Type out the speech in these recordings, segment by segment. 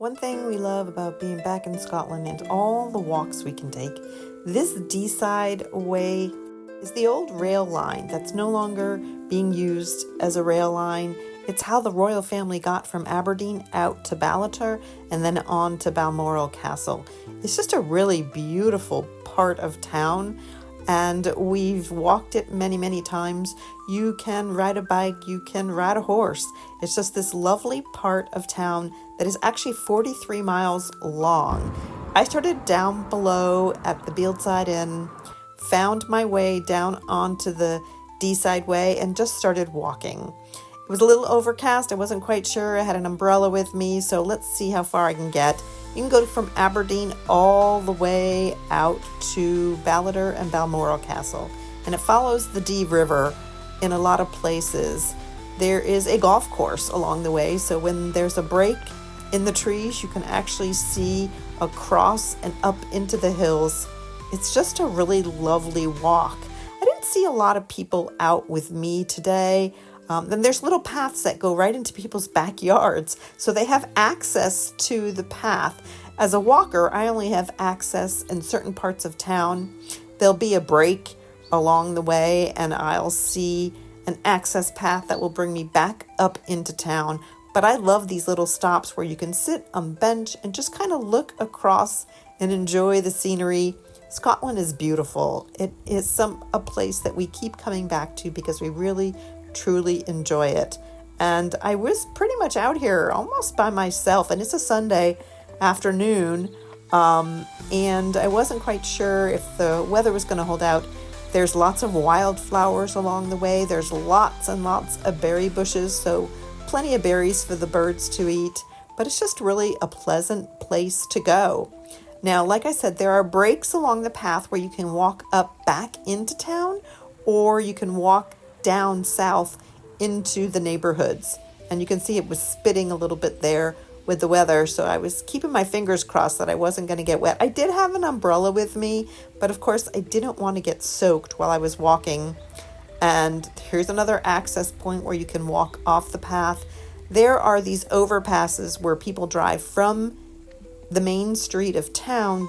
One thing we love about being back in Scotland and all the walks we can take, this Deeside Way is the old rail line that's no longer being used as a rail line. It's how the royal family got from Aberdeen out to Ballater and then on to Balmoral Castle. It's just a really beautiful part of town, and we've walked it many, many times. You can ride a bike, you can ride a horse. It's just this lovely part of town that is actually 43 miles long. I started down below at the Deeside Inn, found my way down onto the Deeside Way, and just started walking. It was a little overcast. I wasn't quite sure. I had an umbrella with me, so let's see how far I can get. You can go from Aberdeen all the way out to Ballater and Balmoral Castle, and it follows the Dee River in a lot of places. There is a golf course along the way, so when there's a break in the trees, you can actually see across and up into the hills. It's just a really lovely walk. I didn't see a lot of people out with me today. Then there's little paths that go right into people's backyards, so they have access to the path. As a walker, I only have access in certain parts of town. There'll be a break along the way, and I'll see an access path that will bring me back up into town. But I love these little stops where you can sit on a bench and just kind of look across and enjoy the scenery. Scotland is beautiful. It is a place that we keep coming back to because we really truly enjoy it. And I was pretty much out here almost by myself, and it's a Sunday afternoon, and I wasn't quite sure if the weather was going to hold out. There's lots of wildflowers along the way. There's lots and lots of berry bushes, so plenty of berries for the birds to eat, but it's just really a pleasant place to go. Now, like I said, there are breaks along the path where you can walk up back into town, or you can walk down south into the neighborhoods. And you can see it was spitting a little bit there with the weather, so I was keeping my fingers crossed that I wasn't going to get wet. I did have an umbrella with me, but of course I didn't want to get soaked while I was walking. And here's another access point where you can walk off the path. There are these overpasses where people drive from the main street of town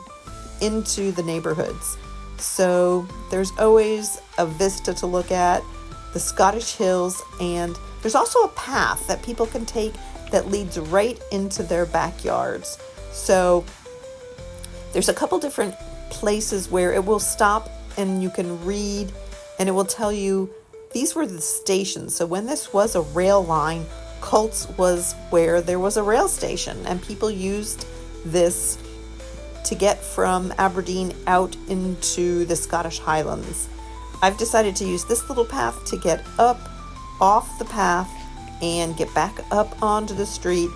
into the neighborhoods. So there's always a vista to look at, the Scottish hills, and there's also a path that people can take that leads right into their backyards. So there's a couple different places where it will stop and you can read, and it will tell you these were the stations. So when this was a rail line, Cults was where there was a rail station, and people used this to get from Aberdeen out into the Scottish Highlands. I've decided to use this little path to get up off the path and get back up onto the street.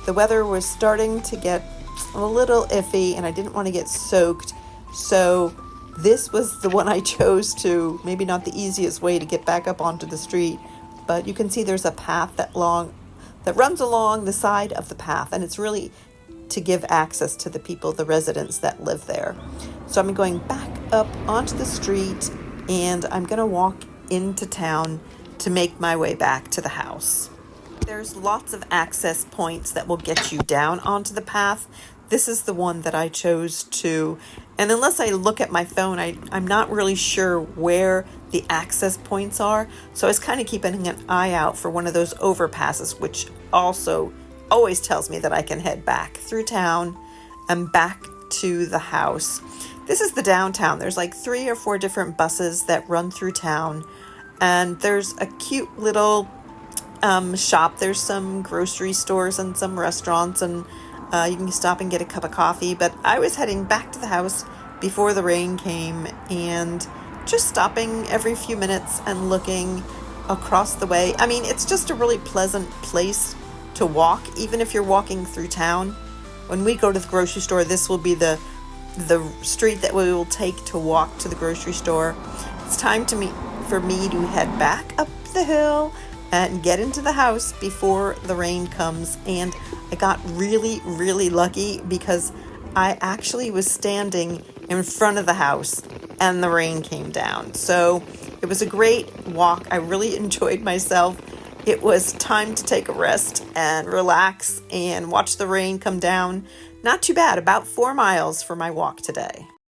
The weather was starting to get a little iffy, and I didn't want to get soaked, so this was the one I chose to. Maybe not the easiest way to get back up onto the street, but you can see there's a path that runs along the side of the path, and it's really to give access to the people, the residents that live there. So I'm going back up onto the street, and I'm going to walk into town to make my way back to the house. There's lots of access points that will get you down onto the path. This is the one that I chose to, and unless I look at my phone, I'm not really sure where the access points are. So I was kind of keeping an eye out for one of those overpasses, which also always tells me that I can head back through town and back to the house. This is the downtown. There's like 3 or 4 different buses that run through town, and there's a cute little shop. There's some grocery stores and some restaurants, and you can stop and get a cup of coffee. But I was heading back to the house before the rain came, and just stopping every few minutes and looking across the way. I mean, it's just a really pleasant place to walk, even if you're walking through town. When we go to the grocery store, this will be the street that we will take to walk to the grocery store. It's time for me to head back up the hill and get into the house before the rain comes. And I got really, really lucky because I actually was standing in front of the house and the rain came down. So it was a great walk. I really enjoyed myself. It was time to take a rest and relax and watch the rain come down. Not too bad, about 4 miles for my walk today.